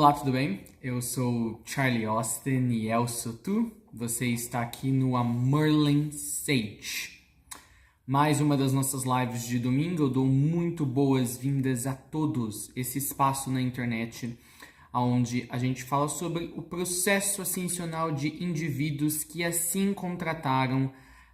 Olá, tudo bem? Eu sou Charlie Austin e eu sou tu. Você está aqui no Merlin Sage. Mais uma das nossas lives de domingo. Eu dou muito boas-vindas a todos. Esse espaço na internet onde a gente fala sobre o processo ascensional de indivíduos que assim contrataram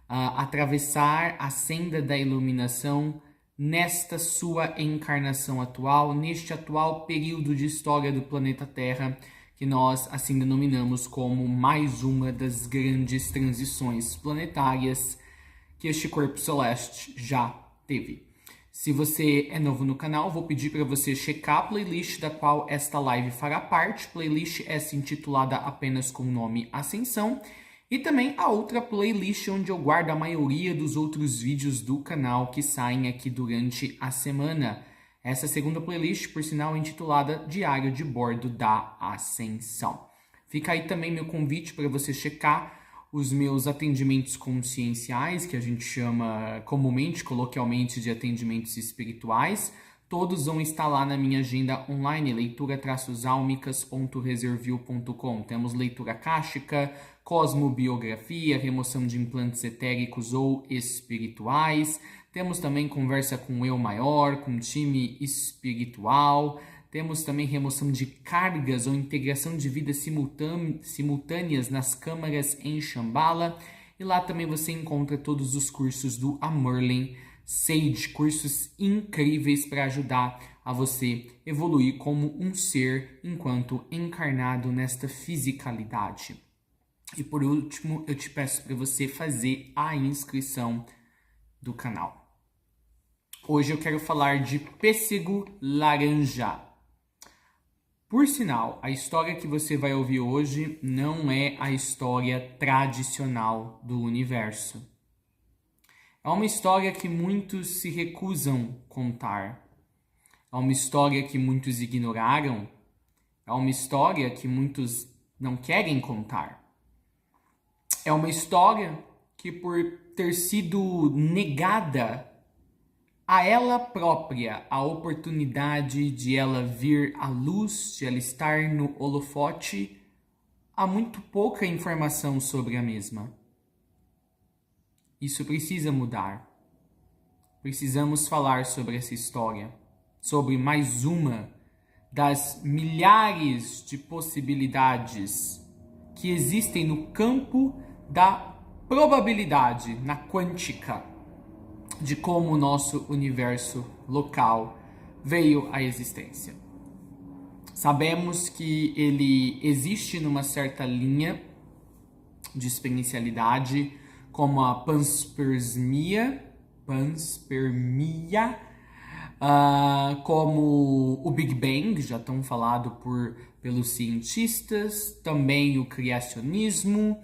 atravessar a senda da iluminação nesta sua encarnação atual, neste atual período de história do planeta Terra, que nós assim denominamos como mais uma das grandes transições planetárias que este corpo celeste já teve. Se você é novo no canal, vou pedir para você checar a playlist da qual esta live fará parte. Playlist essa intitulada apenas com o nome Ascensão. E também a outra playlist onde eu guardo a maioria dos outros vídeos do canal que saem aqui durante a semana. Essa segunda playlist, por sinal, é intitulada Diário de Bordo da Ascensão. Fica aí também meu convite para você checar os meus atendimentos conscienciais, que a gente chama comumente, coloquialmente, de atendimentos espirituais. Todos vão estar lá na minha agenda online, leitura-almicas.reservil.com. Temos leitura akáshica, cosmobiografia, remoção de implantes etéricos ou espirituais. Temos também conversa com o eu maior, com time espiritual. Temos também remoção de cargas ou integração de vidas simultâneas nas câmaras em Shambhala. E lá também você encontra todos os cursos do Merlin Sage, cursos incríveis para ajudar a você evoluir como um ser enquanto encarnado nesta fisicalidade. E por último, eu te peço para você fazer a inscrição do canal. Hoje eu quero falar de pêssego laranja. Por sinal, a história que você vai ouvir hoje não é a história tradicional do universo. É uma história que muitos se recusam a contar. É uma história que muitos ignoraram. É uma história que muitos não querem contar. É uma história que, por ter sido negada a ela própria a oportunidade de ela vir à luz, de ela estar no holofote, há muito pouca informação sobre a mesma. Isso precisa mudar. Precisamos falar sobre essa história, sobre mais uma das milhares de possibilidades que existem no campo da probabilidade, na quântica, de como o nosso universo local veio à existência. Sabemos que ele existe numa certa linha de exponencialidade, como a panspermia, como o Big Bang, já tão falado pelos cientistas, também o criacionismo.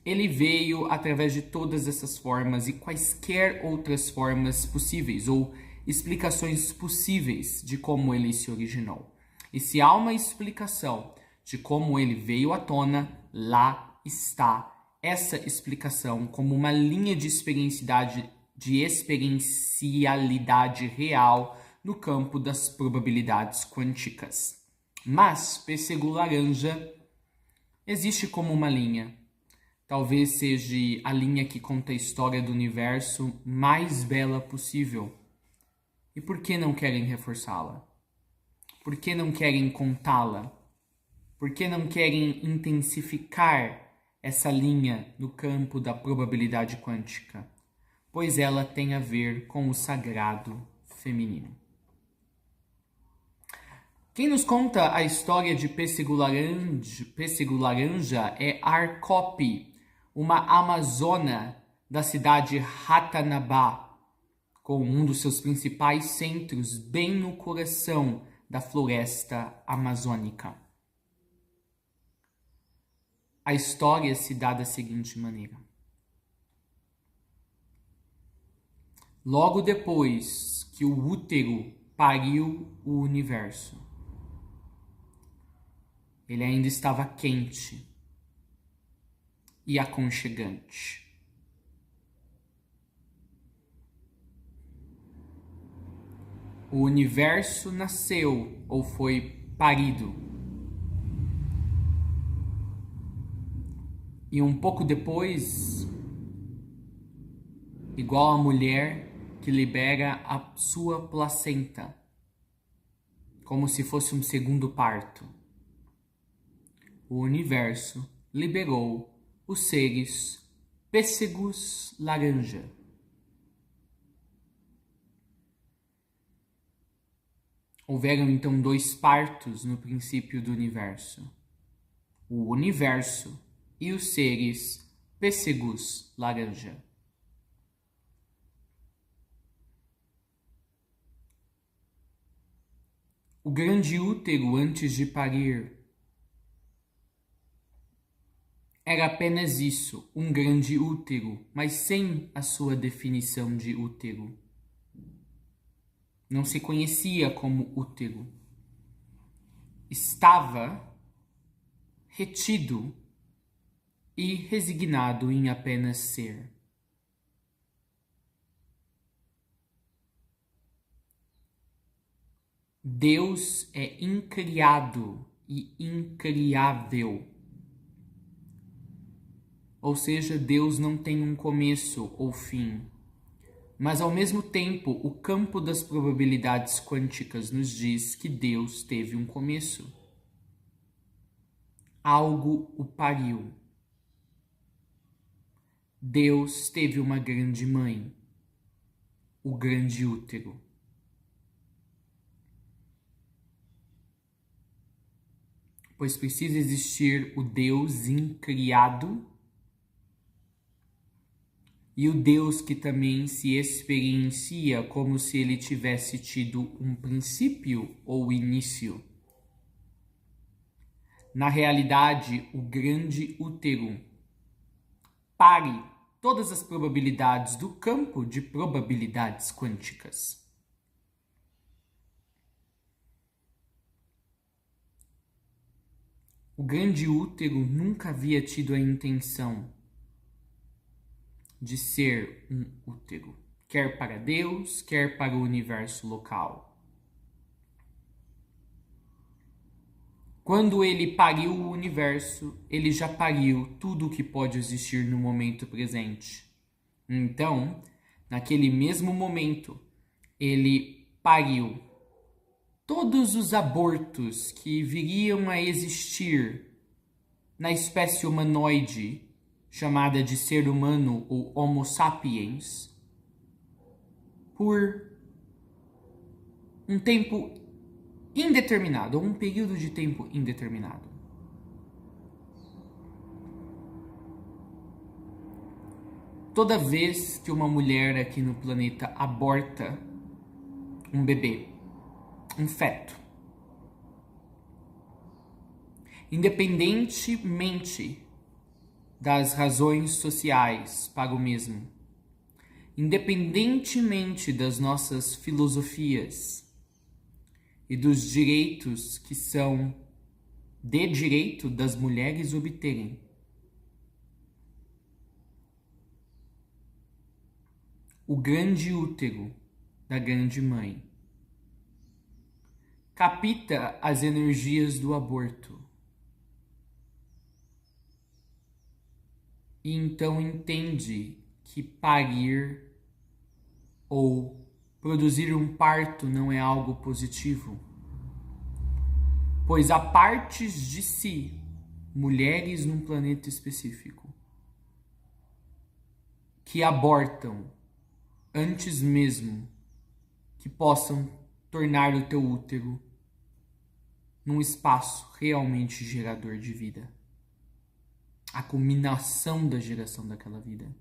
Ele veio através de todas essas formas e quaisquer outras formas possíveis, ou explicações possíveis de como ele se originou. E se há uma explicação de como ele veio à tona, lá está essa explicação como uma linha de experiencialidade real no campo das probabilidades quânticas. Mas pêssego laranja existe como uma linha. Talvez seja a linha que conta a história do universo mais bela possível. E por que não querem reforçá-la? Por que não querem contá-la? Por que não querem intensificar essa linha no campo da probabilidade quântica? Pois ela tem a ver com o sagrado feminino. Quem nos conta a história de pêssego laranja é Arcope, uma amazona da cidade Ratanabá, com um dos seus principais centros bem no coração da floresta amazônica. A história se dá da seguinte maneira. Logo depois que o útero pariu o universo, ele ainda estava quente e aconchegante. O universo nasceu ou foi parido. E um pouco depois, igual a mulher que libera a sua placenta, como se fosse um segundo parto, o universo liberou os seres pêssegos laranja. Houveram então 2 partos no princípio do universo. O universo e os seres pêssegos laranja. O grande útero antes de parir era apenas isso, um grande útero, mas sem a sua definição de útero. Não se conhecia como útero. Estava retido e resignado em apenas ser. Deus é incriado e incriável. Ou seja, Deus não tem um começo ou fim. Mas ao mesmo tempo, o campo das probabilidades quânticas nos diz que Deus teve um começo. Algo o pariu. Deus teve uma grande mãe, o grande útero. Pois precisa existir o Deus incriado e o Deus que também se experiencia como se ele tivesse tido um princípio ou início. Na realidade, o grande útero pare todas as probabilidades do campo de probabilidades quânticas. O grande útero nunca havia tido a intenção de ser um útero. quer para Deus, quer para o universo local. Quando ele pariu o universo, ele já pariu tudo o que pode existir no momento presente. Então, naquele mesmo momento, ele pariu todos os abortos que viriam a existir na espécie humanoide, chamada de ser humano ou Homo sapiens, por um tempo indeterminado, ou um período de tempo indeterminado. Toda vez que uma mulher aqui no planeta aborta um bebê, um feto, independentemente das razões sociais para o mesmo, independentemente das nossas filosofias e dos direitos que são de direito das mulheres obterem, o grande útero da grande mãe capta as energias do aborto e então entende que parir ou produzir um parto não é algo positivo, pois há partes de si, mulheres num planeta específico, que abortam antes mesmo que possam tornar o teu útero num espaço realmente gerador de vida. A culminação da geração daquela vida.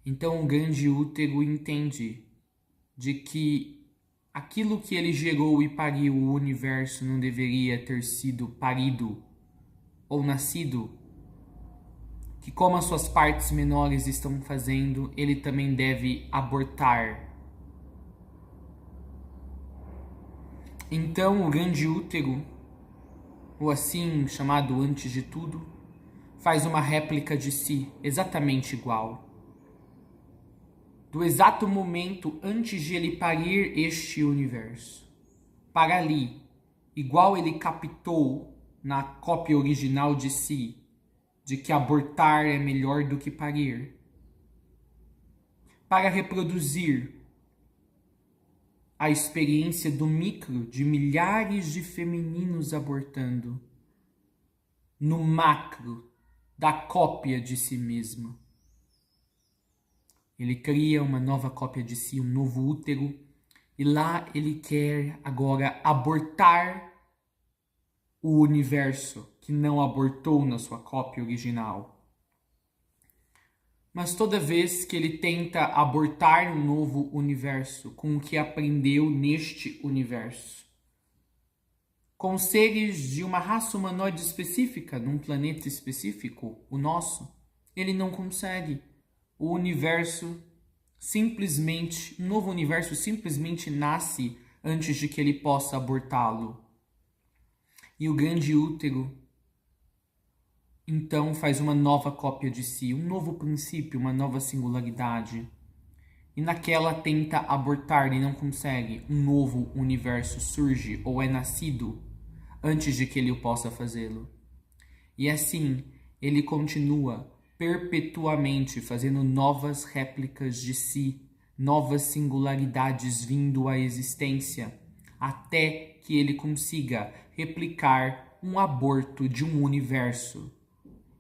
Então o grande útero entende de que aquilo que ele gerou e pariu, o universo, não deveria ter sido parido ou nascido, que como as suas partes menores estão fazendo, ele também deve abortar. Então o grande útero, ou assim chamado antes de tudo, faz uma réplica de si, exatamente igual. Do exato momento antes de ele parir este universo. Para ali, igual ele captou na cópia original de si, de que abortar é melhor do que parir. Para reproduzir a experiência do micro de milhares de femininos abortando, no macro da cópia de si mesmo. Ele cria uma nova cópia de si, um novo útero, e lá ele quer agora abortar o universo que não abortou na sua cópia original. Mas toda vez que ele tenta abortar um novo universo com o que aprendeu neste universo, com seres de uma raça humanoide específica, num planeta específico, o nosso, ele não consegue. O universo simplesmente, um novo universo simplesmente nasce antes de que ele possa abortá-lo. E o grande útero então faz uma nova cópia de si, um novo princípio, uma nova singularidade. E naquela tenta abortar e não consegue. Um novo universo surge ou é nascido antes de que ele possa fazê-lo. E assim, ele continua perpetuamente fazendo novas réplicas de si, novas singularidades vindo à existência, até que ele consiga replicar um aborto de um universo,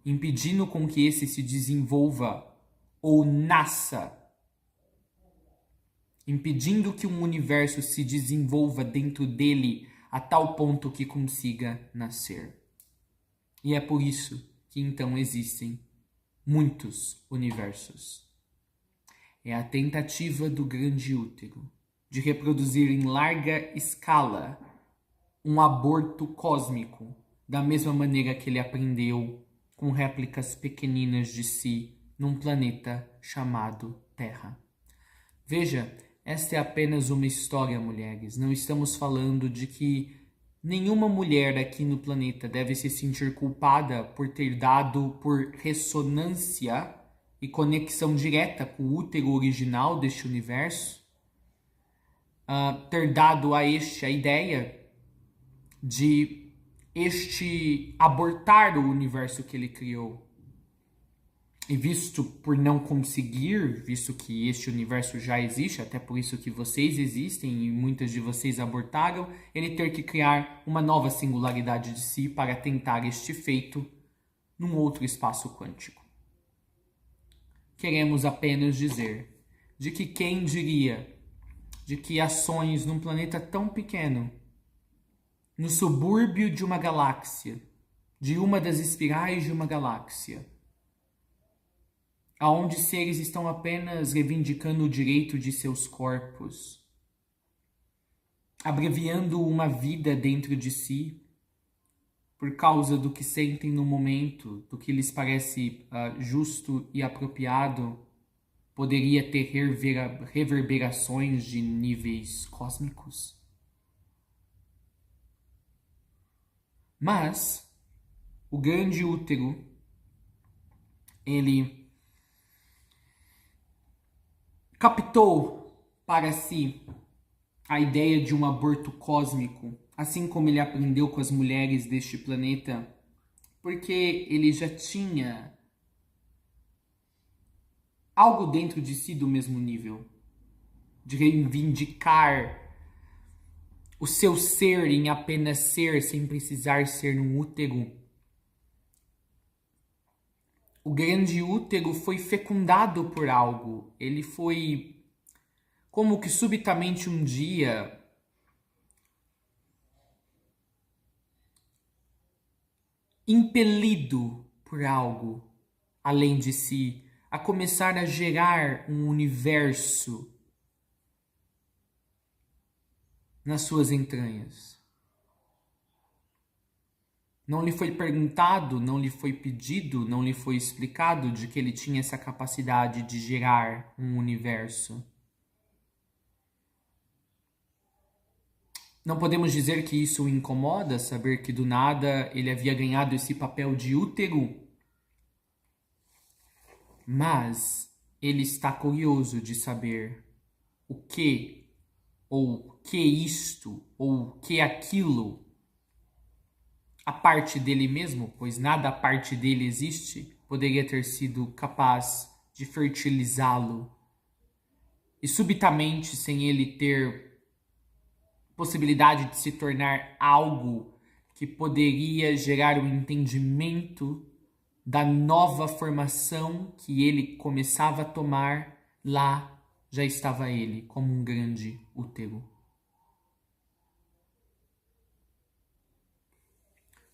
impedindo com que esse se desenvolva ou nasça, impedindo que um universo se desenvolva dentro dele a tal ponto que consiga nascer. E é por isso que então existem muitos universos. É a tentativa do grande útero de reproduzir em larga escala um aborto cósmico, da mesma maneira que ele aprendeu com réplicas pequeninas de si num planeta chamado Terra. Veja, esta é apenas uma história, mulheres. Não estamos falando de que nenhuma mulher aqui no planeta deve se sentir culpada por ter dado por ressonância e conexão direta com o útero original deste universo, ter dado a este a ideia de este abortar o universo que ele criou. E visto por não conseguir, visto que este universo já existe, até por isso que vocês existem e muitas de vocês abortaram, ele ter que criar uma nova singularidade de si para tentar este feito num outro espaço quântico. Queremos apenas dizer de que quem diria de que ações num planeta tão pequeno, no subúrbio de uma galáxia, de uma das espirais de uma galáxia, aonde seres estão apenas reivindicando o direito de seus corpos, abreviando uma vida dentro de si, por causa do que sentem no momento, do que lhes parece justo e apropriado, poderia ter reverberações de níveis cósmicos. Mas o grande útero, ele captou para si a ideia de um aborto cósmico, assim como ele aprendeu com as mulheres deste planeta, porque ele já tinha algo dentro de si do mesmo nível, de reivindicar o seu ser em apenas ser, sem precisar ser num útero. O grande útero foi fecundado por algo. Ele foi como que subitamente um dia impelido por algo além de si, a começar a gerar um universo nas suas entranhas. Não lhe foi perguntado, não lhe foi pedido, não lhe foi explicado de que ele tinha essa capacidade de gerar um universo. Não podemos dizer que isso o incomoda, saber que do nada ele havia ganhado esse papel de útero. Mas ele está curioso de saber o que, ou que isto, ou que aquilo, a parte dele mesmo, pois nada a parte dele existe, poderia ter sido capaz de fertilizá-lo. E subitamente, sem ele ter possibilidade de se tornar algo que poderia gerar um entendimento da nova formação que ele começava a tomar, lá já estava ele, como um grande útero.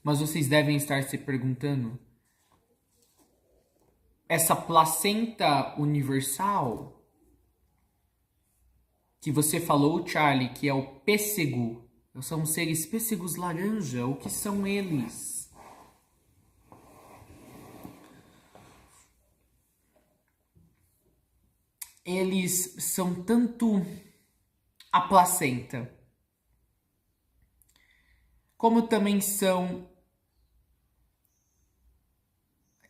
Mas vocês devem estar se perguntando, essa placenta universal que você falou, Charlie, que é o pêssego, são seres pêssegos laranja, o que são eles? Eles são tanto a placenta, como também são,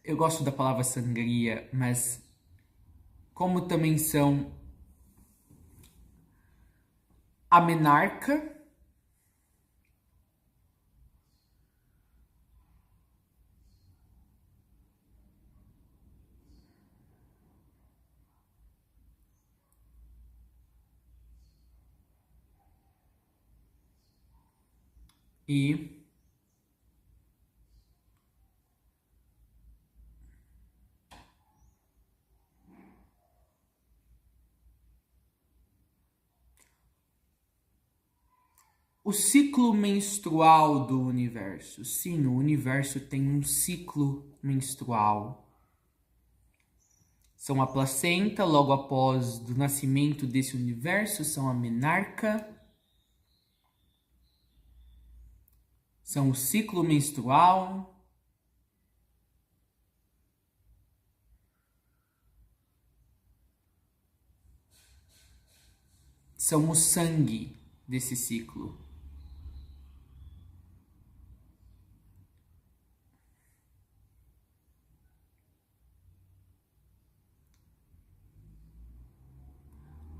eu gosto da palavra sangria, mas como também são a menarca e o ciclo menstrual do universo. Sim, o universo tem um ciclo menstrual. São a placenta, logo após do nascimento desse universo, são a menarca, são o ciclo menstrual, são o sangue desse ciclo.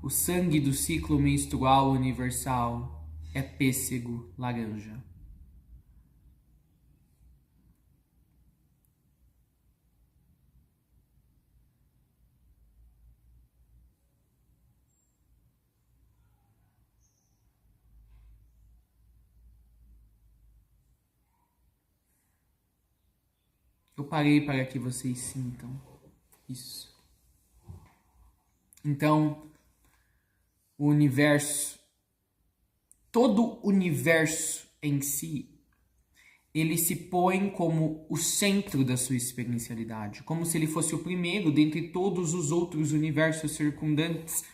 O sangue do ciclo menstrual universal é pêssego laranja. Eu parei para que vocês sintam isso. Então, o universo, todo o universo em si, ele se põe como o centro da sua experiencialidade, como se ele fosse o primeiro dentre todos os outros universos circundantes.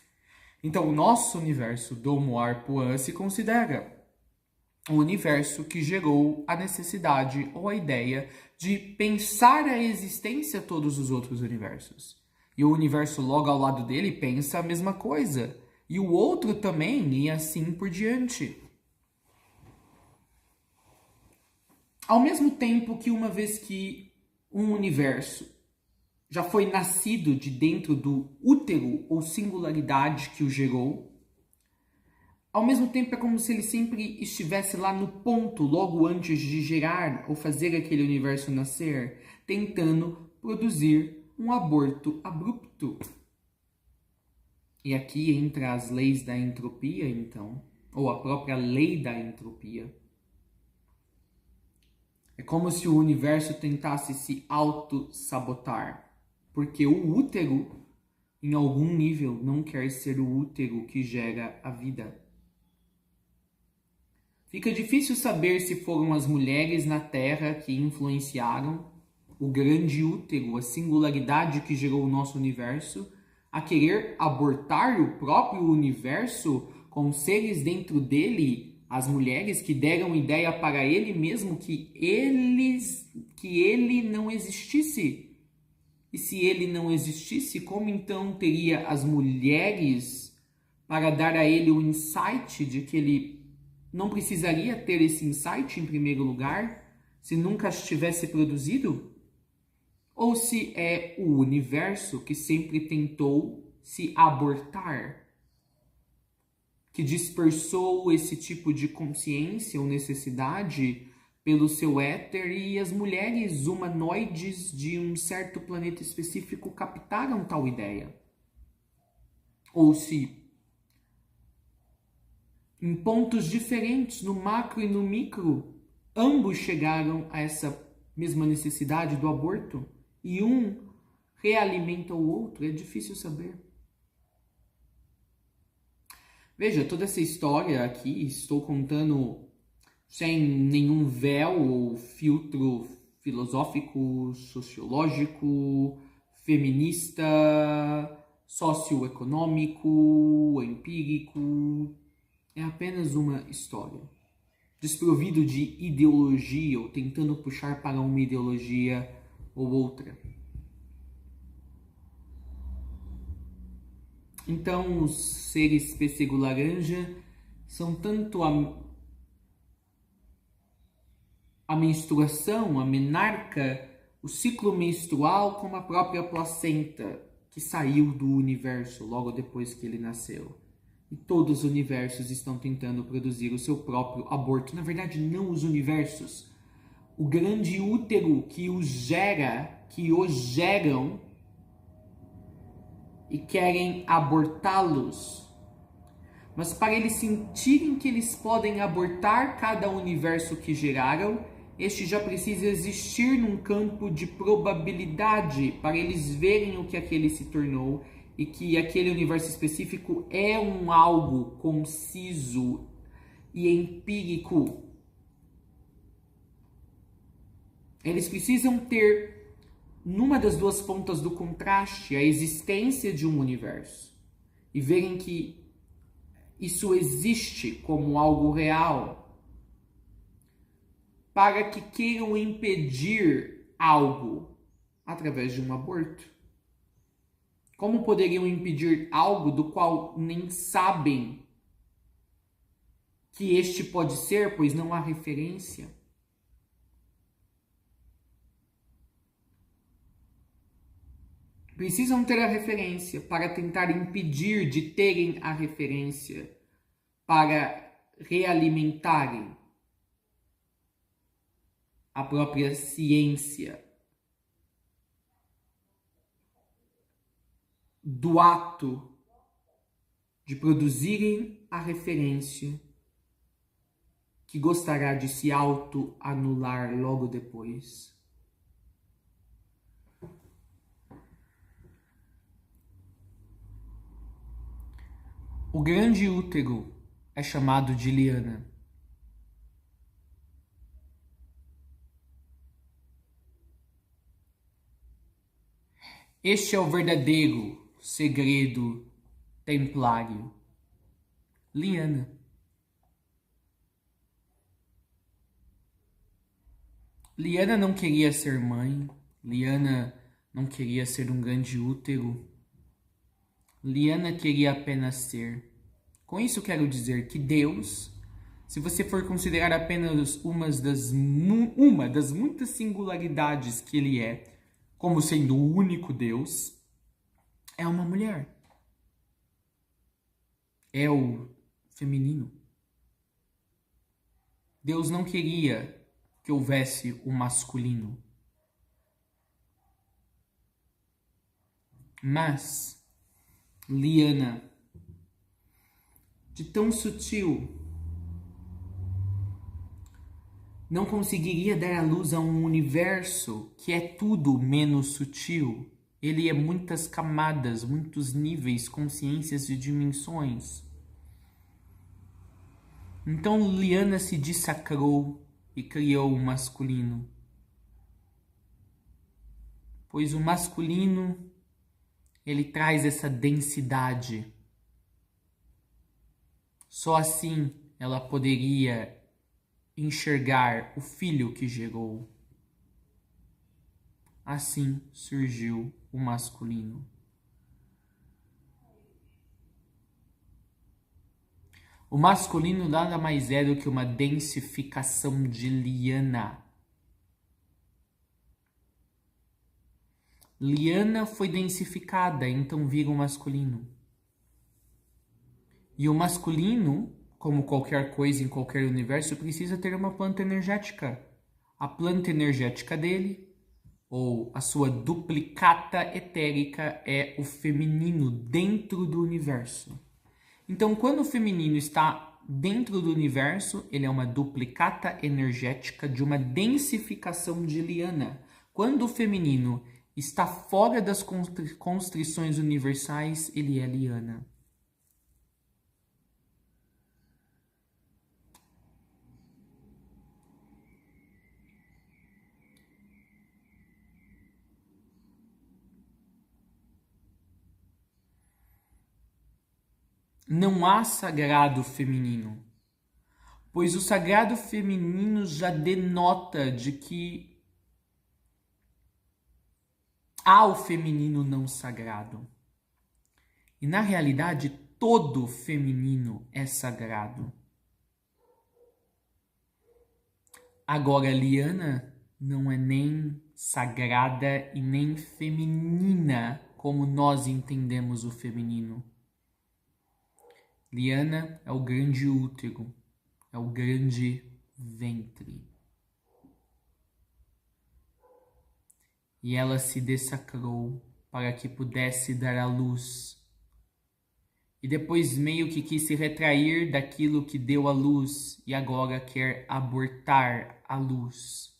Então, o nosso universo, Domo Arpuan, se considera o universo que gerou a necessidade ou a ideia de pensar a existência de todos os outros universos. E o universo logo ao lado dele pensa a mesma coisa. E o outro também, e assim por diante. Ao mesmo tempo que uma vez que um universo já foi nascido de dentro do útero ou singularidade que o gerou, ao mesmo tempo é como se ele sempre estivesse lá no ponto, logo antes de gerar ou fazer aquele universo nascer, tentando produzir um aborto abrupto. E aqui entra as leis da entropia, então, ou a própria lei da entropia. É como se o universo tentasse se auto-sabotar, porque o útero, em algum nível, não quer ser o útero que gera a vida. Fica difícil saber se foram as mulheres na Terra que influenciaram o grande útero, a singularidade que gerou o nosso universo, a querer abortar o próprio universo com seres dentro dele, as mulheres que deram ideia para ele mesmo que ele não existisse. E se ele não existisse, como então teria as mulheres para dar a ele o insight de que ele não precisaria ter esse insight em primeiro lugar, se nunca estivesse produzido? Ou se é o universo que sempre tentou se abortar, que dispersou esse tipo de consciência ou necessidade pelo seu éter e as mulheres humanoides de um certo planeta específico captaram tal ideia? Ou se em pontos diferentes, no macro e no micro, ambos chegaram a essa mesma necessidade do aborto e um realimenta o outro, é difícil saber. Veja, toda essa história aqui estou contando sem nenhum véu ou filtro filosófico, sociológico, feminista, socioeconômico, empírico. É apenas uma história, desprovido de ideologia ou tentando puxar para uma ideologia ou outra. Então, os seres pêssego laranja são tanto a menstruação, a menarca, o ciclo menstrual, como a própria placenta que saiu do universo logo depois que ele nasceu. E todos os universos estão tentando produzir o seu próprio aborto. Na verdade, não os universos. O grande útero que os gera, que os geram e querem abortá-los. Mas para eles sentirem que eles podem abortar cada universo que geraram, este já precisa existir num campo de probabilidade para eles verem o que aquele se tornou e que aquele universo específico é um algo conciso e empírico. Eles precisam ter, numa das duas pontas do contraste, a existência de um universo e verem que isso existe como algo real, para que queiram impedir algo através de um aborto. Como poderiam impedir algo do qual nem sabem que este pode ser, pois não há referência? precisam ter a referência para tentar impedir de terem a referência, para realimentarem a própria ciência do ato de produzirem a referência que gostará de se auto-anular logo depois. O grande útero é chamado de liana. Este é o verdadeiro segredo templário. Liana. Liana não queria ser mãe. Liana não queria ser um grande útero. Liana queria apenas ser. Com isso quero dizer que Deus, se você for considerar apenas uma das muitas singularidades que Ele é, como sendo o único Deus, é uma mulher. É o feminino. Deus não queria que houvesse o masculino. Mas Liana, de tão sutil, não conseguiria dar à luz a um universo que é tudo menos sutil. Ele é muitas camadas, muitos níveis, consciências e dimensões. Então Liana se dissacrou e criou o masculino. Pois o masculino, ele traz essa densidade. Só assim ela poderia enxergar o filho que gerou. Assim surgiu o masculino. O masculino nada mais é do que uma densificação de liana. Liana foi densificada, então vira o masculino. E o masculino, como qualquer coisa em qualquer universo, precisa ter uma planta energética. A planta energética dele, ou a sua duplicata etérica, é o feminino dentro do universo. Então, quando o feminino está dentro do universo, ele é uma duplicata energética de uma densificação de liana. Quando o feminino está fora das constrições universais, ele é liana. Não há sagrado feminino, pois o sagrado feminino já denota de que há o feminino não sagrado. E na realidade, todo feminino é sagrado. Agora, Liana não é nem sagrada e nem feminina como nós entendemos o feminino. Liana é o grande útero, é o grande ventre. E ela se dessacrou para que pudesse dar à luz. E depois meio que quis se retrair daquilo que deu à luz e agora quer abortar a luz.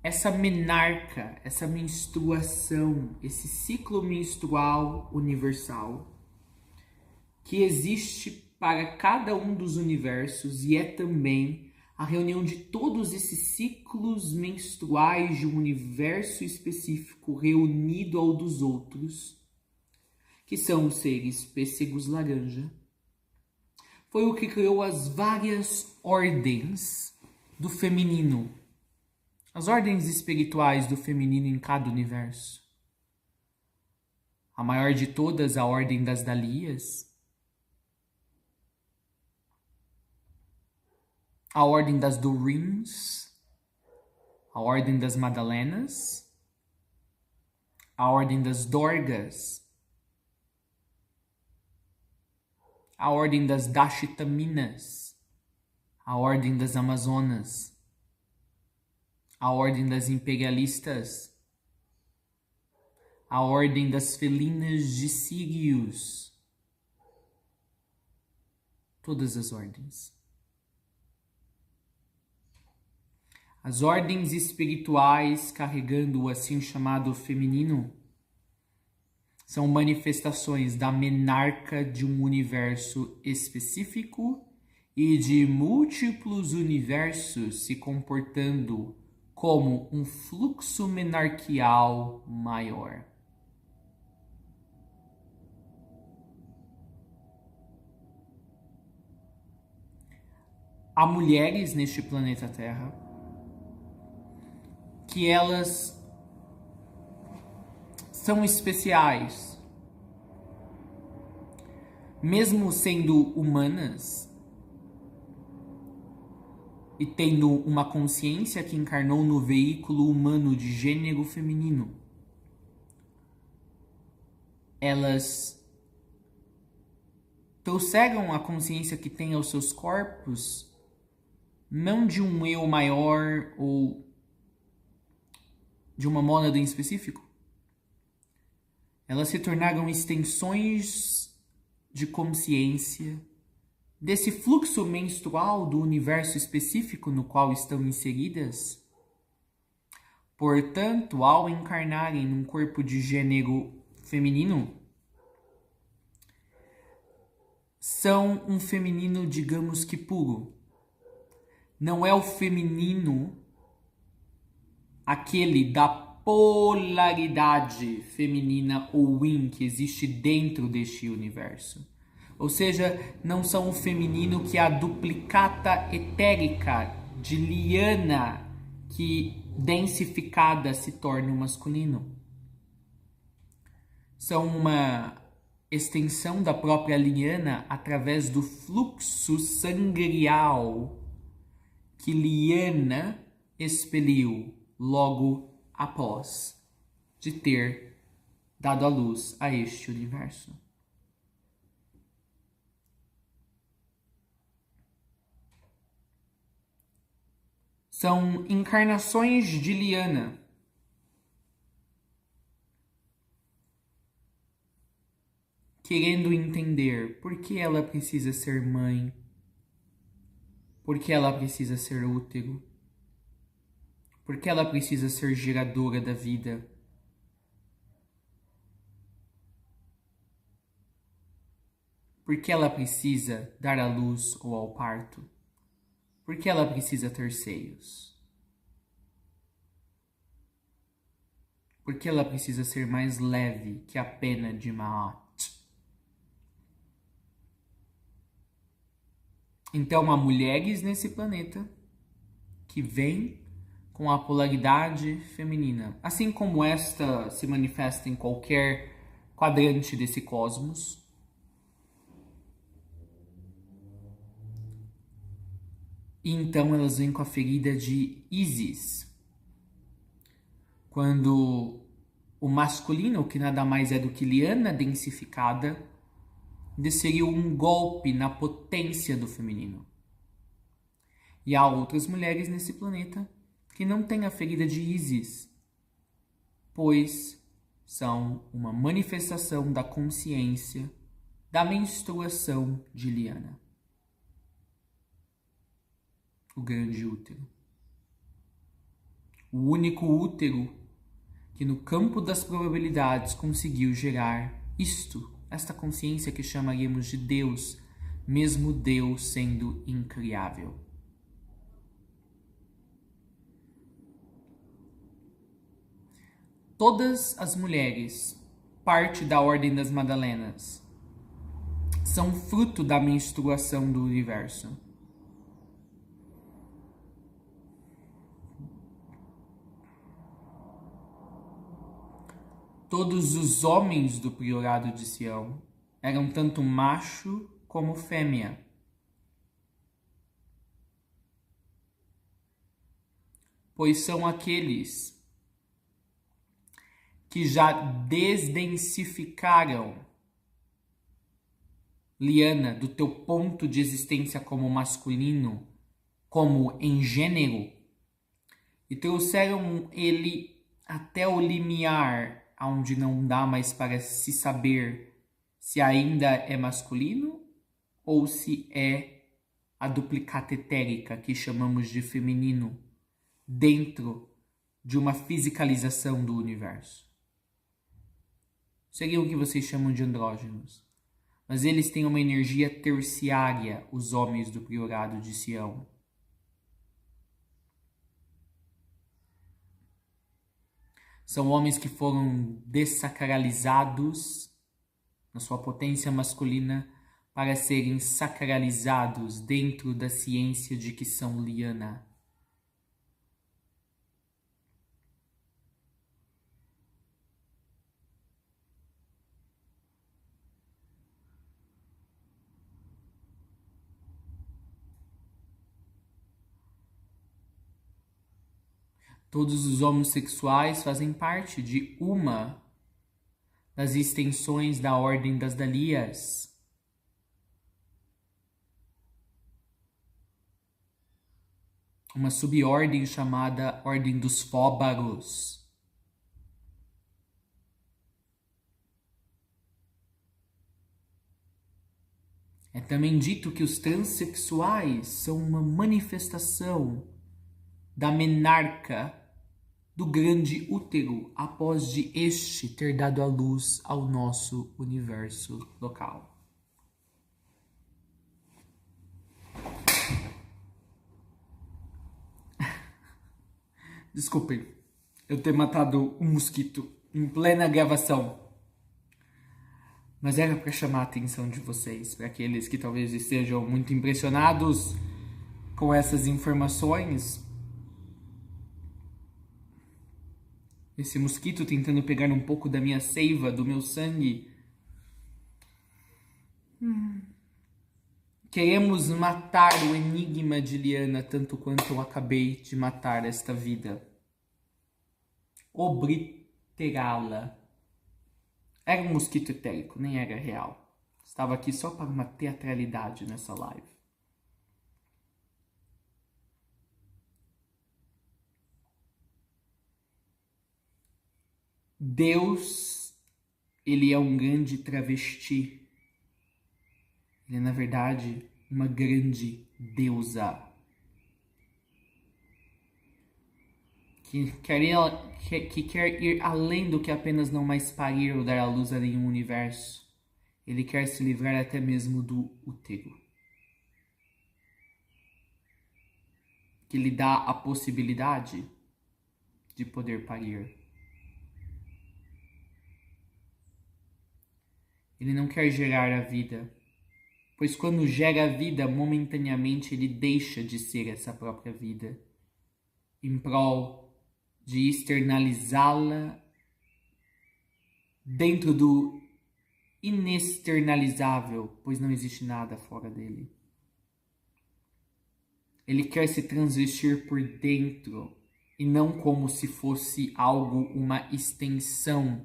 Essa menarca, essa menstruação, esse ciclo menstrual universal que existe para cada um dos universos e é também a reunião de todos esses ciclos menstruais de um universo específico reunido ao dos outros, que são os seres pêssegos laranja, foi o que criou as várias ordens do feminino. As ordens espirituais do feminino em cada universo. A maior de todas, a Ordem das Dalias, a Ordem das Dorins, a Ordem das Madalenas, a Ordem das Dorgas, a Ordem das Dashitaminas, a Ordem das Amazonas, a Ordem das Imperialistas, a Ordem das Felinas de Sirius, todas as ordens. As ordens espirituais carregando o assim chamado feminino são manifestações da menarca de um universo específico e de múltiplos universos se comportando como um fluxo menarquial maior. Há mulheres neste planeta Terra que elas são especiais. Mesmo sendo humanas e tendo uma consciência que encarnou no veículo humano de gênero feminino, elas trouxeram a consciência que têm aos seus corpos não de um eu maior ou de uma mônada em específico. Elas se tornaram extensões de consciência desse fluxo menstrual do universo específico no qual estão inseridas. Portanto, ao encarnarem num corpo de gênero feminino, são um feminino, digamos que puro. Não é o feminino aquele da polaridade feminina ou yin que existe dentro deste universo. Ou seja, não são o feminino que é a duplicata etérica de liana que densificada se torna o masculino. São uma extensão da própria liana através do fluxo sangrial que liana expeliu logo após de ter dado à luz a este universo. São encarnações de Liana querendo entender por que ela precisa ser mãe, por que ela precisa ser útero, por que ela precisa ser geradora da vida. Por que ela precisa dar à luz ou ao parto? Por que ela precisa ter seios? Por que ela precisa ser mais leve que a pena de Maat? Então há mulheres nesse planeta que vêm com a polaridade feminina, assim como esta se manifesta em qualquer quadrante desse cosmos. E então elas vêm com a ferida de Isis, quando o masculino, que nada mais é do que liana densificada, desferiu um golpe na potência do feminino. E há outras mulheres nesse planeta que não têm a ferida de Isis, pois são uma manifestação da consciência da menstruação de Liana, o grande útero. O único útero que no campo das probabilidades conseguiu gerar esta consciência que chamaríamos de Deus, mesmo Deus sendo incriável. Todas as mulheres, parte da Ordem das Madalenas, são fruto da menstruação do universo. Todos os homens do priorado de Sião eram tanto macho como fêmea. pois são aqueles que já desdensificaram Liana do teu ponto de existência como masculino, como em gênero, e trouxeram ele até o limiar, onde não dá mais para se saber se ainda é masculino ou se é a duplicata etérica que chamamos de feminino, dentro de uma fisicalização do universo. Seria o que vocês chamam de andrógenos. Mas eles têm uma energia terciária, os homens do priorado de Sião. São homens que foram dessacralizados na sua potência masculina para serem sacralizados dentro da ciência de que são Liana. Todos os homossexuais fazem parte de uma das extensões da Ordem das Dalias. Uma subordem chamada Ordem dos Fóbaros. É também dito que os transexuais são uma manifestação da menarca do grande útero após de este ter dado a luz ao nosso universo local. Desculpem, eu ter matado um mosquito em plena gravação. Mas era para chamar a atenção de vocês, para aqueles que talvez estejam muito impressionados com essas informações. Esse mosquito tentando pegar um pouco da minha seiva, do meu sangue. Queremos matar o enigma de Liana tanto quanto eu acabei de matar esta vida. Obliterá-la. Era um mosquito etérico, nem era real. Estava aqui só para uma teatralidade nessa live. Deus, ele é um grande travesti. Ele é, na verdade, uma grande deusa. Que quer ir além do que apenas não mais parir ou dar à luz a nenhum universo. Ele quer se livrar até mesmo do útero. Que lhe dá a possibilidade de poder parir. Ele não quer gerar a vida, pois quando gera a vida, momentaneamente ele deixa de ser essa própria vida, em prol de externalizá-la dentro do inexternalizável, pois não existe nada fora dele. Ele quer se transvestir por dentro e não como se fosse algo, uma extensão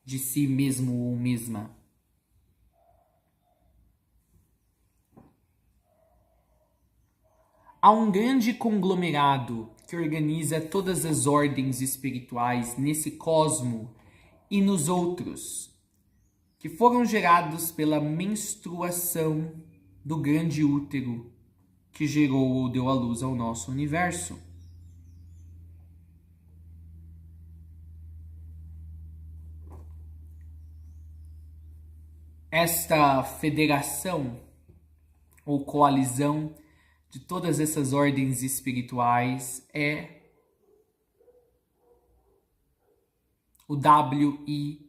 de si mesmo ou mesma. Há um grande conglomerado que organiza todas as ordens espirituais nesse cosmo e nos outros, que foram gerados pela menstruação do grande útero que gerou ou deu à luz ao nosso universo. Esta federação ou coalizão de todas essas ordens espirituais é o WICI,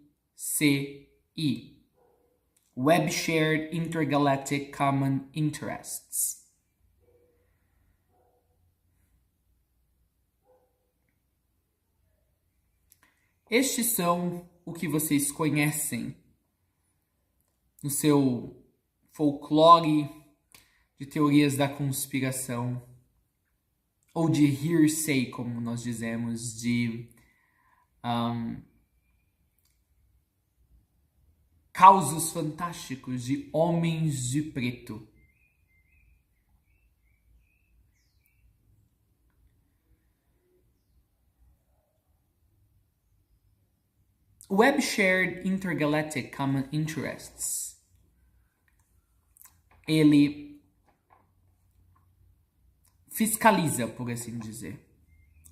Web Shared Intergalactic Common Interests. Estes são o que vocês conhecem no seu folclore de teorias da conspiração, ou de hearsay, como nós dizemos, de causos fantásticos de homens de preto. Web Shared Intergalactic Common Interests. Ele fiscaliza, por assim dizer,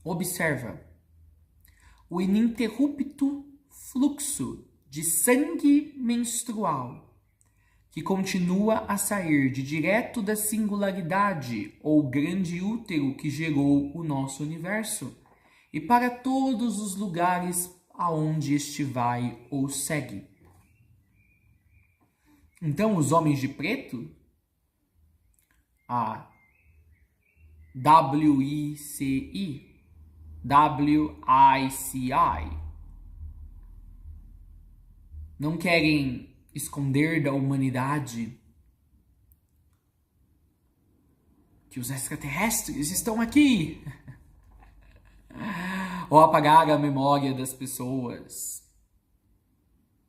observa o ininterrupto fluxo de sangue menstrual que continua a sair de direto da singularidade ou grande útero que gerou o nosso universo e para todos os lugares aonde este vai ou segue. Então, os homens de preto, a WICI, WICI, não querem esconder da humanidade que os extraterrestres estão aqui, ou apagar a memória das pessoas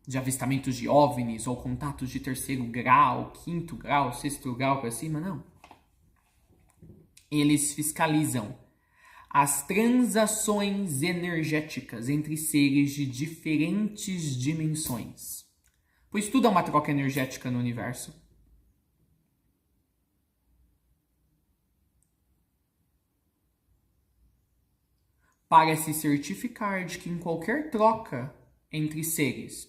de avistamentos de OVNIs ou contatos de 3º grau, 5º grau, 6º grau para cima, não. Eles fiscalizam as transações energéticas entre seres de diferentes dimensões, pois tudo é uma troca energética no universo. Para se certificar de que em qualquer troca entre seres,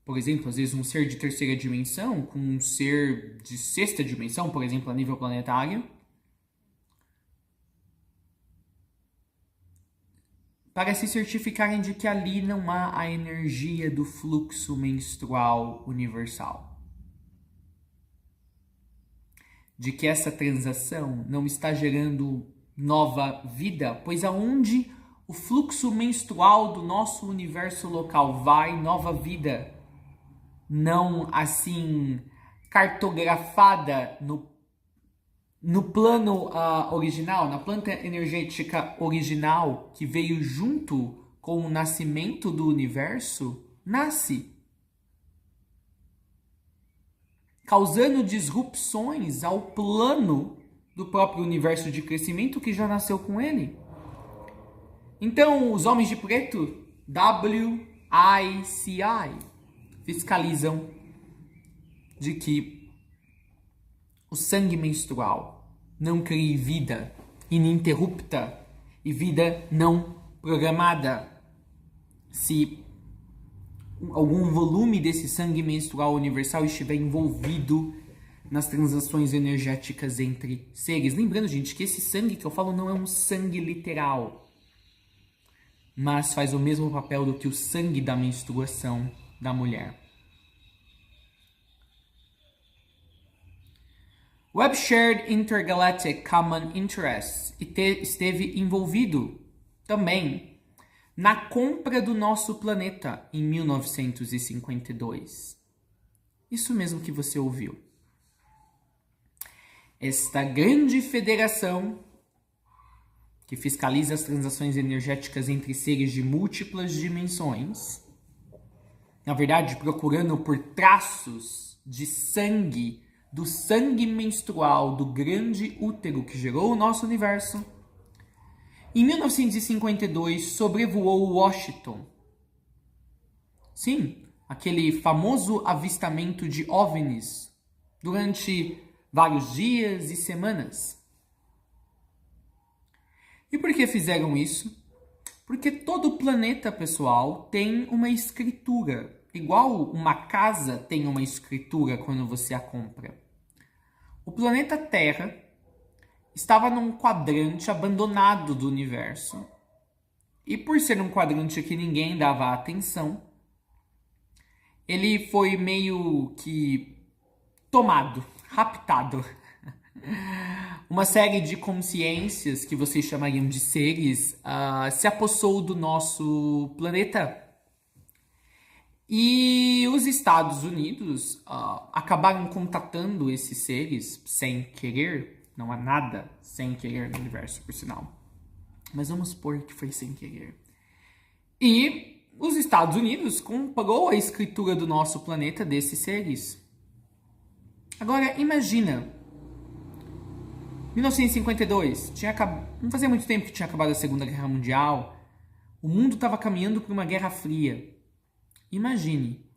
por exemplo, às vezes um ser de 3ª dimensão com um ser de 6ª dimensão, por exemplo, a nível planetário, para se certificarem de que ali não há a energia do fluxo menstrual universal. De que essa transação não está gerando nova vida, pois aonde o fluxo menstrual do nosso universo local vai, nova vida, não assim cartografada no plano original, na planta energética original que veio junto com o nascimento do universo, nasce, causando disrupções ao plano do próprio universo de crescimento que já nasceu com ele. Então, os homens de preto, WICI, fiscalizam de que o sangue menstrual não crie vida ininterrupta e vida não programada. Se algum volume desse sangue menstrual universal estiver envolvido nas transações energéticas entre seres. Lembrando, gente, que esse sangue que eu falo não é um sangue literal, mas faz o mesmo papel do que o sangue da menstruação da mulher. Web Shared Intergalactic Common Interests esteve envolvido também na compra do nosso planeta em 1952. Isso mesmo que você ouviu. Esta grande federação que fiscaliza as transações energéticas entre seres de múltiplas dimensões, na verdade, procurando por traços de sangue, do sangue menstrual do grande útero que gerou o nosso universo, em 1952 sobrevoou Washington. Sim, aquele famoso avistamento de OVNIs durante vários dias e semanas. E por que fizeram isso? Porque todo o planeta, pessoal, tem uma escritura. Igual uma casa tem uma escritura quando você a compra. O planeta Terra estava num quadrante abandonado do universo. E por ser um quadrante que ninguém dava atenção, ele foi meio que tomado, raptado. Uma série de consciências, que vocês chamariam de seres, se apossou do nosso planeta. E os Estados Unidos acabaram contatando esses seres, sem querer, Não há nada sem querer no universo, por sinal. Mas vamos supor que foi sem querer. E os Estados Unidos comprou a escritura do nosso planeta desses seres. Agora, imagina, 1952, não fazia muito tempo que tinha acabado a Segunda Guerra Mundial, o mundo estava caminhando para uma Guerra Fria. Imagine,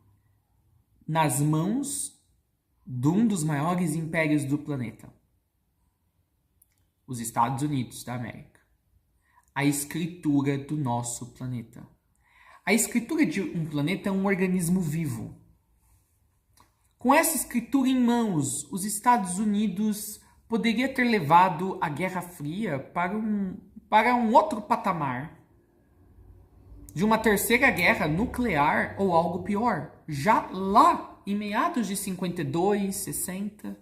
nas mãos de um dos maiores impérios do planeta, os Estados Unidos da América, a escritura do nosso planeta. A escritura de um planeta é um organismo vivo. Com essa escritura em mãos, os Estados Unidos poderia ter levado a Guerra Fria para um outro patamar, de uma terceira guerra nuclear ou algo pior, já lá em meados de 52, 60.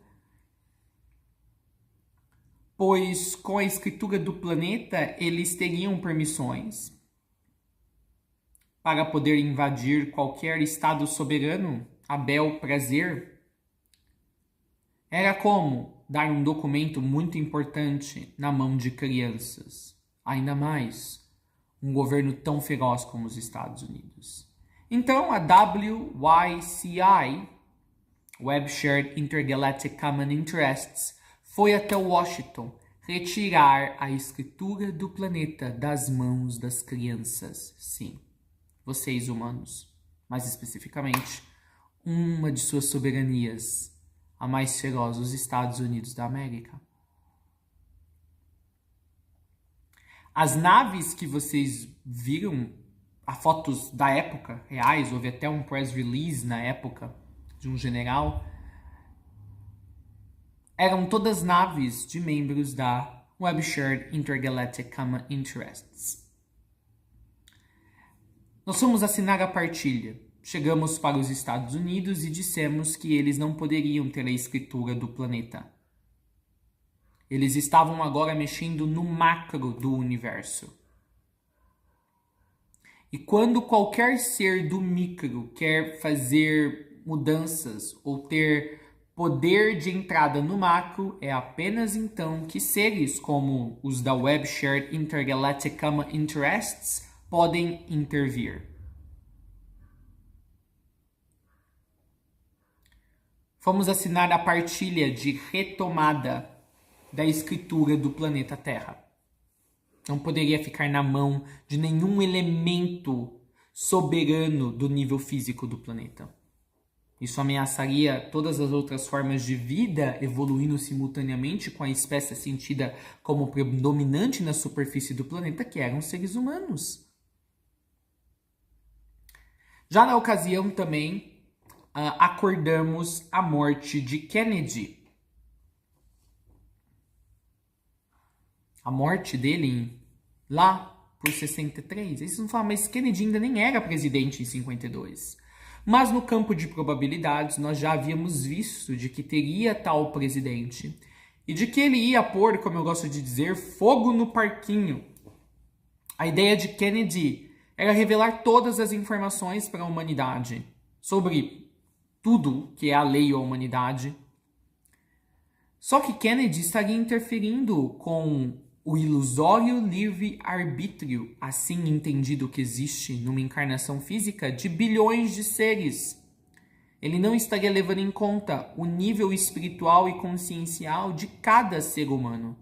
Pois com a escritura do planeta, eles teriam permissões para poder invadir qualquer estado soberano a bel prazer. Era como dar um documento muito importante na mão de crianças, ainda mais um governo tão feroz como os Estados Unidos. Então a WYCI, Web Shared Intergalactic Common Interests, foi até Washington retirar a escritura do planeta das mãos das crianças. Sim, vocês humanos, mais especificamente, uma de suas soberanias, a mais feroz, os Estados Unidos da América. As naves que vocês viram, as fotos da época, reais, houve até um press release na época de um general, eram todas naves de membros da Web Shared Intergalactic Common Interests. Nós fomos assinar a partilha. Chegamos para os Estados Unidos e dissemos que eles não poderiam ter a escritura do planeta. Eles estavam agora mexendo no macro do universo. E quando qualquer ser do micro quer fazer mudanças ou ter poder de entrada no macro, é apenas então que seres como os da Web Shared Intergalactic Common Interests podem intervir. Fomos assinar a partilha de retomada da escritura do planeta Terra. Não poderia ficar na mão de nenhum elemento soberano do nível físico do planeta. Isso ameaçaria todas as outras formas de vida evoluindo simultaneamente com a espécie sentida como predominante na superfície do planeta, que eram seres humanos. Já na ocasião também, acordamos a morte de Kennedy. A morte dele lá por 63. Eles não falam, mas Kennedy ainda nem era presidente em 52. Mas no campo de probabilidades, nós já havíamos visto de que teria tal presidente e de que ele ia pôr, como eu gosto de dizer, fogo no parquinho. A ideia de Kennedy era revelar todas as informações para a humanidade sobre tudo que é a lei à humanidade. Só que Kennedy estaria interferindo com o ilusório livre-arbítrio, assim entendido que existe numa encarnação física, de bilhões de seres. Ele não estaria levando em conta o nível espiritual e consciencial de cada ser humano.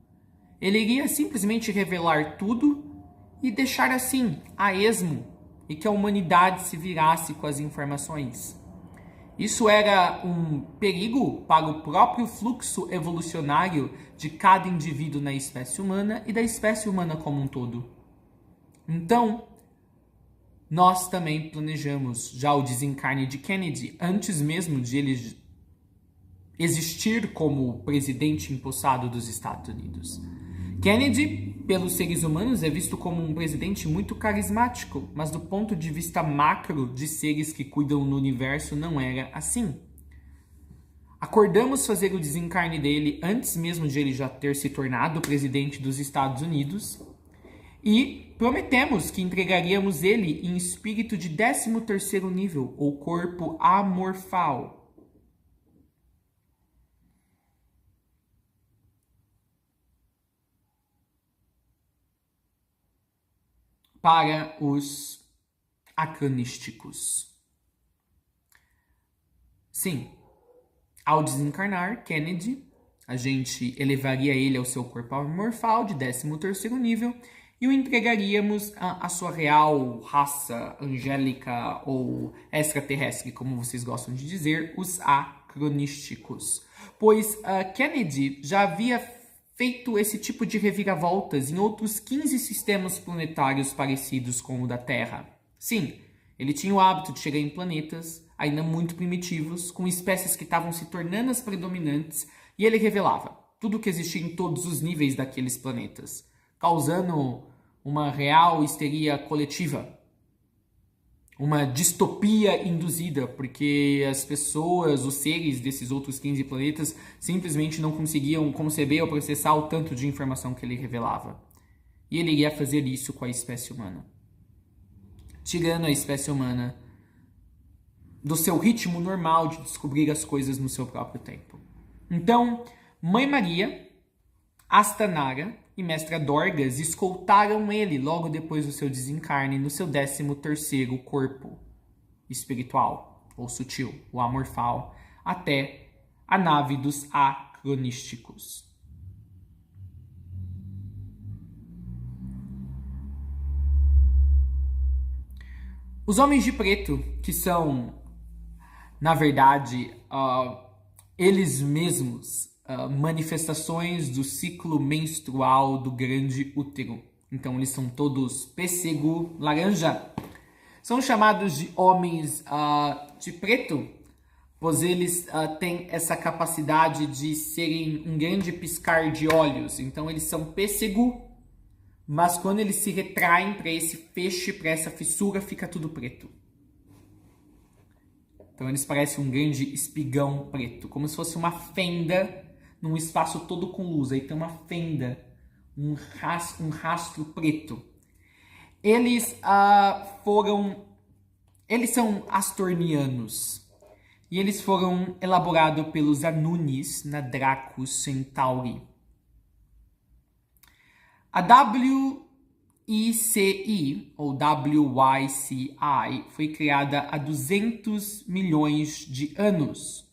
Ele iria simplesmente revelar tudo e deixar assim, a esmo, e que a humanidade se virasse com as informações. Isso era um perigo para o próprio fluxo evolucionário de cada indivíduo na espécie humana e da espécie humana como um todo. Então, nós também planejamos já o desencarne de Kennedy antes mesmo de ele existir como presidente empossado dos Estados Unidos. Kennedy, pelos seres humanos, é visto como um presidente muito carismático, mas do ponto de vista macro de seres que cuidam do universo não era assim. Acordamos fazer o desencarne dele antes mesmo de ele já ter se tornado presidente dos Estados Unidos e prometemos que entregaríamos ele em espírito de 13º nível, ou corpo amorfal. para os acronísticos. Sim, ao desencarnar Kennedy, a gente elevaria ele ao seu corpo morfal de 13º nível e o entregaríamos à sua real raça angélica ou extraterrestre, como vocês gostam de dizer, os acronísticos. Pois Kennedy já havia feito esse tipo de reviravoltas em outros 15 sistemas planetários parecidos com o da Terra. Sim, ele tinha o hábito de chegar em planetas ainda muito primitivos, com espécies que estavam se tornando as predominantes, e ele revelava tudo o que existia em todos os níveis daqueles planetas, causando uma real histeria coletiva, uma distopia induzida, porque as pessoas, os seres desses outros 15 planetas, simplesmente não conseguiam conceber ou processar o tanto de informação que ele revelava. E ele iria fazer isso com a espécie humana, tirando a espécie humana do seu ritmo normal de descobrir as coisas no seu próprio tempo. Então, Mãe Maria, Astanara e Mestra Dorgas escoltaram ele logo depois do seu desencarne no seu 13º corpo espiritual, ou sutil, o amorfal, até a nave dos acronísticos. Os homens de preto, que são, na verdade, eles mesmos, manifestações do ciclo menstrual do grande útero. Então, eles são todos pêssego laranja. São chamados de homens de preto, pois eles têm essa capacidade de serem um grande piscar de olhos. Então, eles são pêssego, mas quando eles se retraem para esse feixe, para essa fissura, fica tudo preto. Então eles parecem um grande espigão preto, como se fosse uma fenda num espaço todo com luz. Aí tem uma fenda, um rastro preto. Eles são astornianos. E eles foram elaborados pelos Anunnis na Draco Centauri. A WICI, ou WYCI, foi criada há 200 milhões de anos.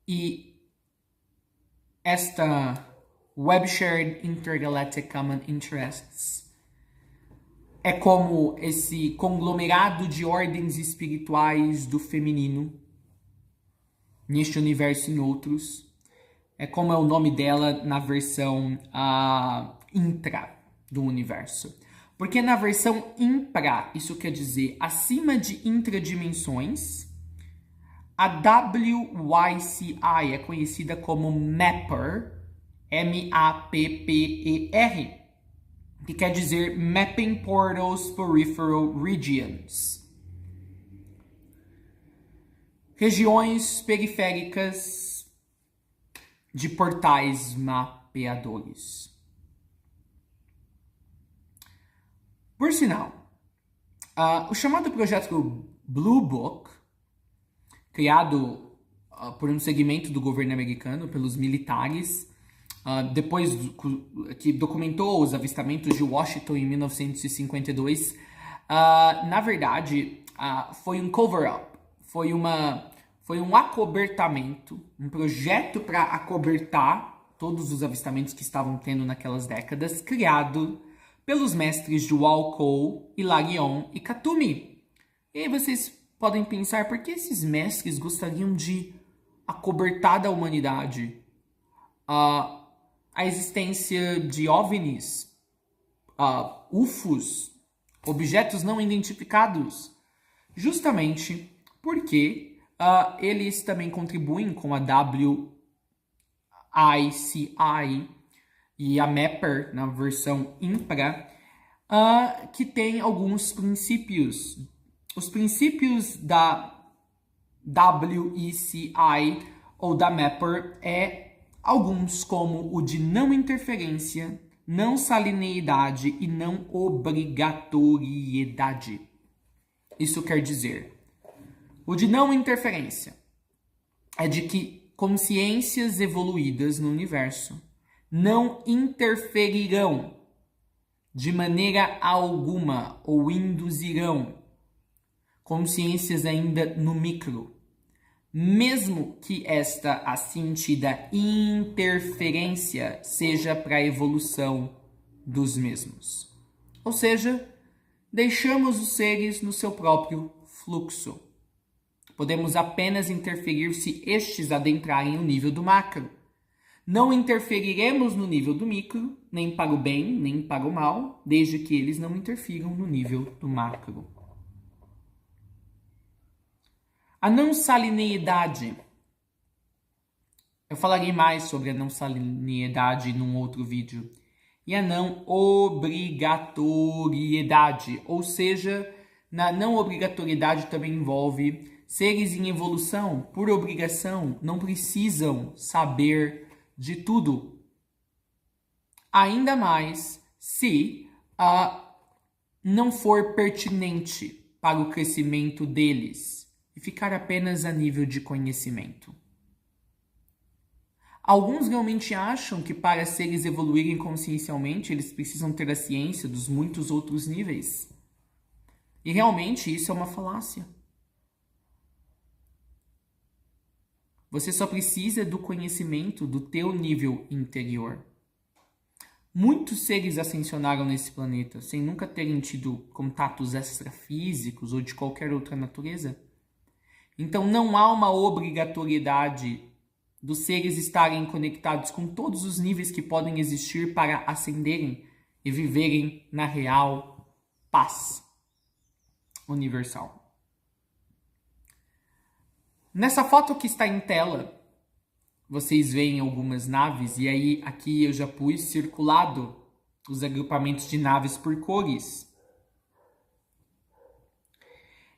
E esta Web Shared Intergalactic Common Interests é como esse conglomerado de ordens espirituais do feminino, neste universo e em outros. É como é o nome dela na versão intra do universo. Porque na versão impra, isso quer dizer acima de intradimensões, a WYCI é conhecida como Mapper, M-A-P-P-E-R, que quer dizer Mapping Portals Peripheral Regions. Regiões periféricas de portais mapeadores. Por sinal, o chamado projeto Blue Book, criado por um segmento do governo americano, pelos militares, depois que documentou os avistamentos de Washington em 1952, na verdade, foi um cover-up, foi um acobertamento, um projeto para acobertar todos os avistamentos que estavam tendo naquelas décadas, criado pelos mestres de Walcott, Hilarion e Katumi. E aí vocês podem pensar, por que esses mestres gostariam de acobertar da humanidade a existência de OVNIs, UFOs, objetos não identificados? Justamente porque eles também contribuem com a WICI e a Mapper na versão impra, que tem alguns princípios. Os princípios da WICI ou da Mapper alguns como o de não interferência, não salineidade e não obrigatoriedade. Isso quer dizer, o de não interferência. é de que consciências evoluídas no universo não interferirão de maneira alguma ou induzirão consciências ainda no micro, mesmo que esta assim sentida interferência seja para a evolução dos mesmos. Ou seja, deixamos os seres no seu próprio fluxo. Podemos apenas interferir se estes adentrarem o nível do macro. Não interferiremos no nível do micro, nem para o bem, nem para o mal, desde que eles não interfiram no nível do macro. A não salineidade. Eu falarei mais sobre a não salineidade num outro vídeo. E a não obrigatoriedade, ou seja, na não obrigatoriedade também envolve seres em evolução, por obrigação, não precisam saber de tudo. Ainda mais se não for pertinente para o crescimento deles e ficar apenas a nível de conhecimento. Alguns realmente acham que para seres evoluírem consciencialmente, eles precisam ter a ciência dos muitos outros níveis. E realmente isso é uma falácia. Você só precisa do conhecimento do teu nível interior. Muitos seres ascensionaram nesse planeta sem nunca terem tido contatos extrafísicos ou de qualquer outra natureza. Então não há uma obrigatoriedade dos seres estarem conectados com todos os níveis que podem existir para ascenderem e viverem na real paz universal. Nessa foto que está em tela, vocês veem algumas naves, e aí aqui eu já pus circulado os agrupamentos de naves por cores.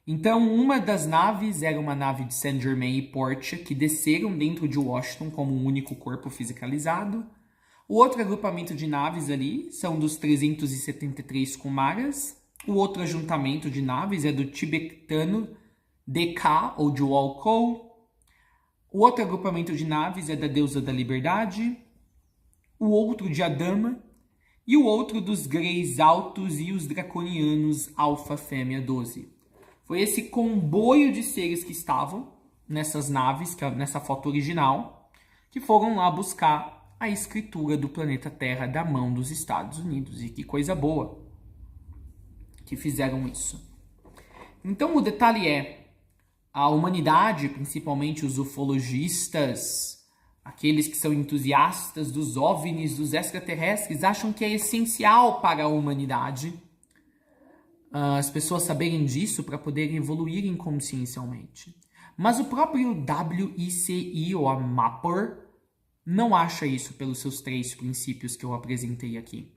Então, uma das naves era uma nave de Saint Germain e Portia, que desceram dentro de Washington como um único corpo fisicalizado. O outro agrupamento de naves ali são dos 373 Kumaras. O outro ajuntamento de naves é do tibetano DK, ou de Walko. O outro agrupamento de naves é da deusa da liberdade. O outro de Adama. E o outro dos Greys altos e os draconianos Alfa Fêmea 12. Foi esse comboio de seres que estavam nessas naves, nessa foto original, que foram lá buscar a escritura do planeta Terra da mão dos Estados Unidos. E que coisa boa que fizeram isso. Então o detalhe é, a humanidade, principalmente os ufologistas, aqueles que são entusiastas dos OVNIs, dos extraterrestres, acham que é essencial para a humanidade as pessoas saberem disso para poderem evoluírem consciencialmente. Mas o próprio WICI, ou a MAPOR, não acha isso pelos seus 3 princípios que eu apresentei aqui.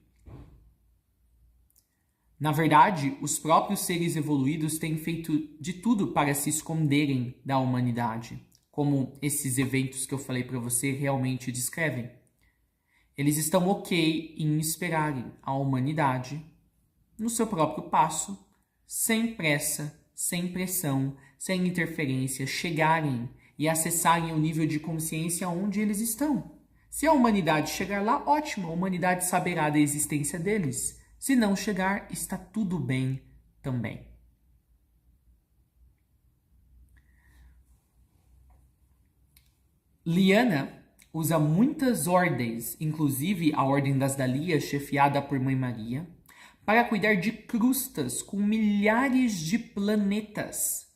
Na verdade, os próprios seres evoluídos têm feito de tudo para se esconderem da humanidade, como esses eventos que eu falei para você realmente descrevem. Eles estão ok em esperarem a humanidade no seu próprio passo, sem pressa, sem pressão, sem interferência, chegarem e acessarem o nível de consciência onde eles estão. Se a humanidade chegar lá, ótimo, a humanidade saberá da existência deles. Se não chegar, está tudo bem também. Liana usa muitas ordens, inclusive a Ordem das Dalias, chefiada por Mãe Maria, para cuidar de crustas com milhares de planetas.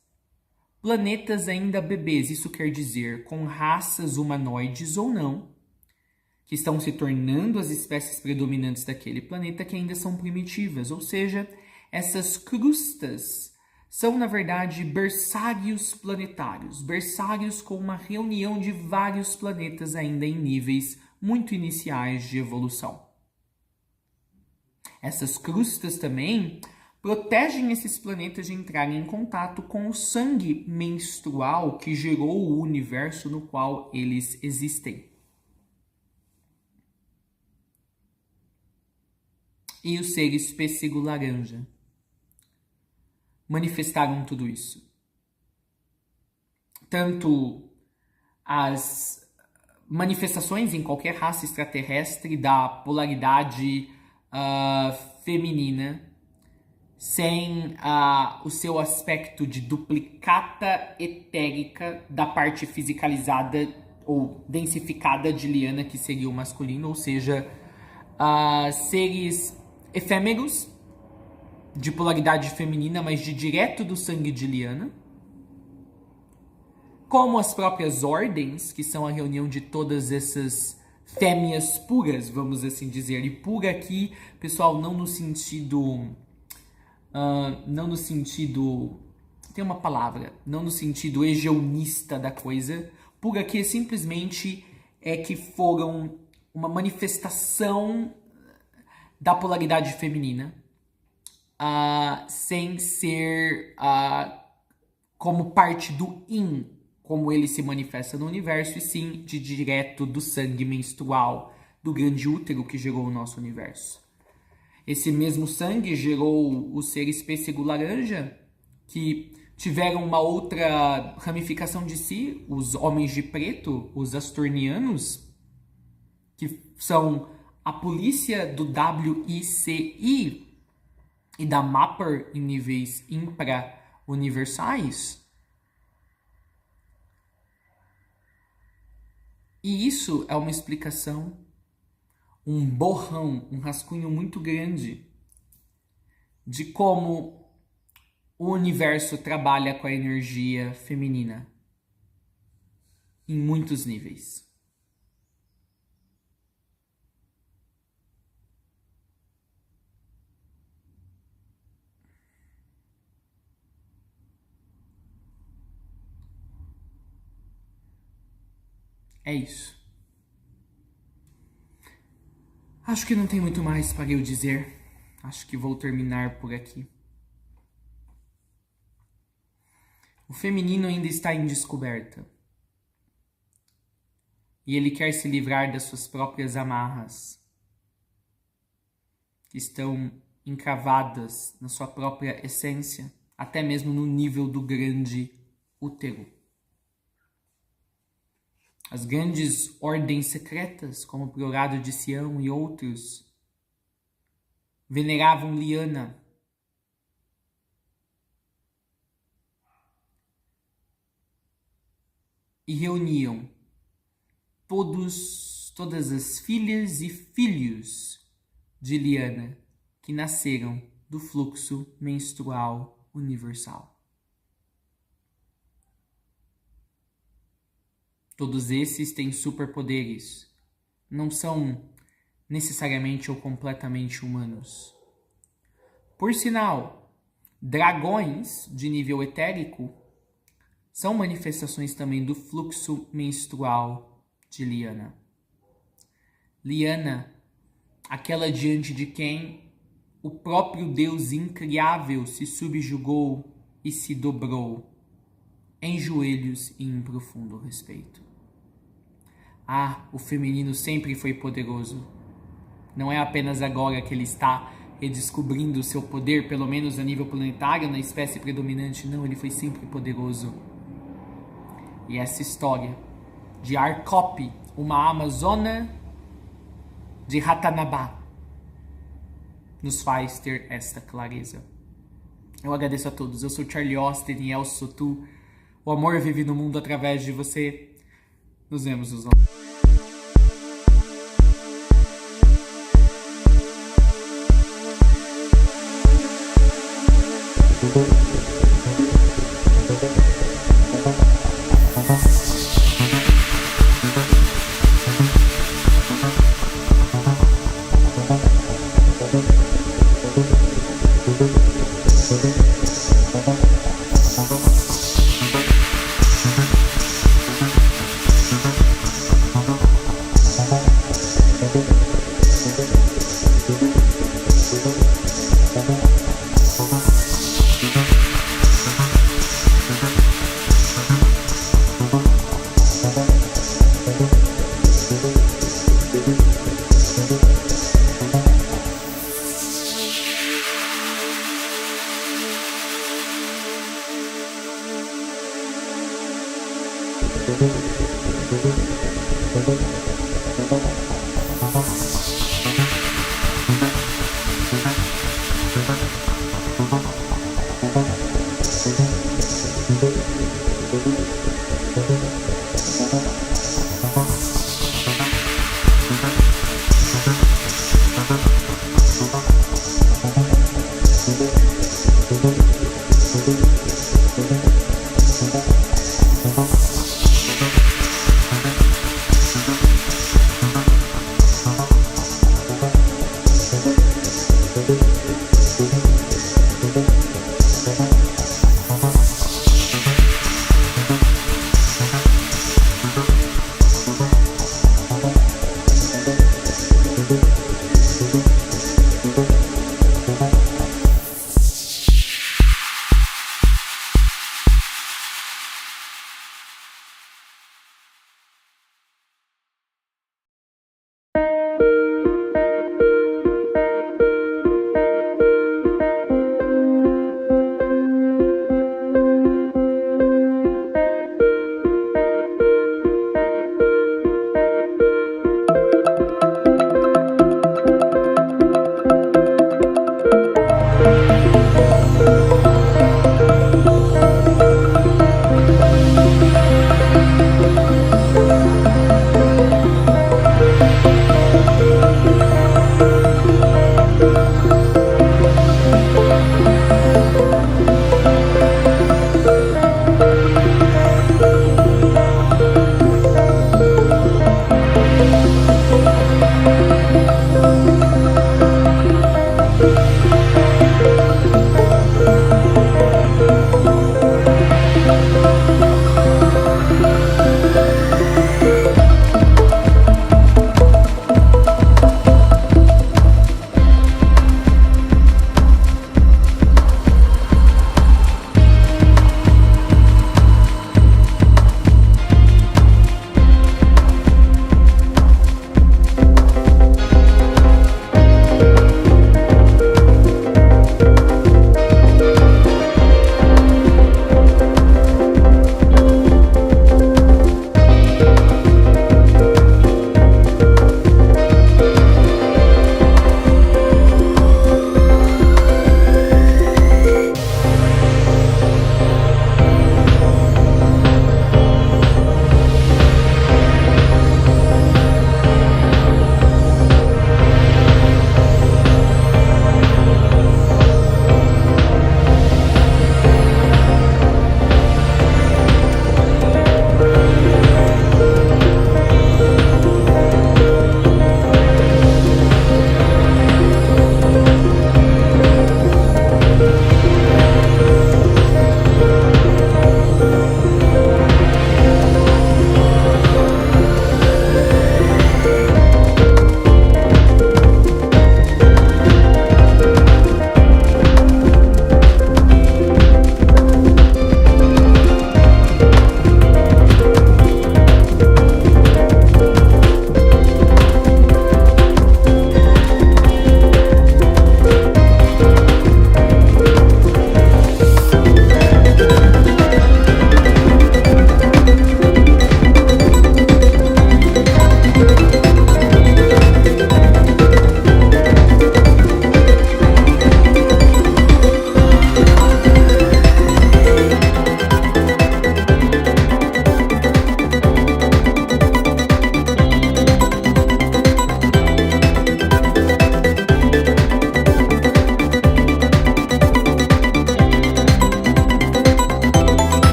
Planetas ainda bebês, isso quer dizer com raças humanoides ou não, que estão se tornando as espécies predominantes daquele planeta que ainda são primitivas. Ou seja, essas crustas são, na verdade, berçários planetários, berçários com uma reunião de vários planetas ainda em níveis muito iniciais de evolução. Essas crustas também protegem esses planetas de entrarem em contato com o sangue menstrual que gerou o universo no qual eles existem. E os seres pêssego laranja manifestaram tudo isso. Tanto as manifestações em qualquer raça extraterrestre da polaridade feminina sem o seu aspecto de duplicata etérica da parte fisicalizada ou densificada de Liana, que seria o masculino, ou seja, seres efêmeros de polaridade feminina, mas de direto do sangue de Liana, como as próprias ordens, que são a reunião de todas essas fêmeas puras, vamos assim dizer. E pura aqui, pessoal, não no sentido... tem uma palavra, não no sentido hegemonista da coisa. Pura aqui é simplesmente que foram uma manifestação da polaridade feminina, sem ser como parte do yin, como ele se manifesta no universo, e sim de direto do sangue menstrual do grande útero que gerou o nosso universo. Esse mesmo sangue gerou os seres pêssego laranja, que tiveram uma outra ramificação de si, os homens de preto, os asturnianos, que são a polícia do WICI e da Mapper em níveis infra-universais. E isso é uma explicação, um borrão, um rascunho muito grande de como o universo trabalha com a energia feminina em muitos níveis. É isso. Acho que não tem muito mais para eu dizer. Acho que vou terminar por aqui. O feminino ainda está em descoberta. E ele quer se livrar das suas próprias amarras, que estão encravadas na sua própria essência, até mesmo no nível do grande útero. As grandes ordens secretas, como o Priorado de Sião e outros, veneravam Liana. E reuniam todas as filhas e filhos de Liana que nasceram do fluxo menstrual universal. Todos esses têm superpoderes. Não são necessariamente ou completamente humanos. Por sinal, dragões de nível etérico são manifestações também do fluxo menstrual de Liana. Liana, aquela diante de quem o próprio Deus incriável se subjugou e se dobrou, em joelhos e em profundo respeito. O feminino sempre foi poderoso. Não é apenas agora que ele está redescobrindo o seu poder, pelo menos a nível planetário, na espécie predominante. Não, ele foi sempre poderoso. E essa história de Arcope, uma amazona de Ratanabá, nos faz ter esta clareza. Eu agradeço a todos. Eu sou Charlie Austin e Elcio Sotu. O amor vive no mundo através de você. Nos vemos nos vemos.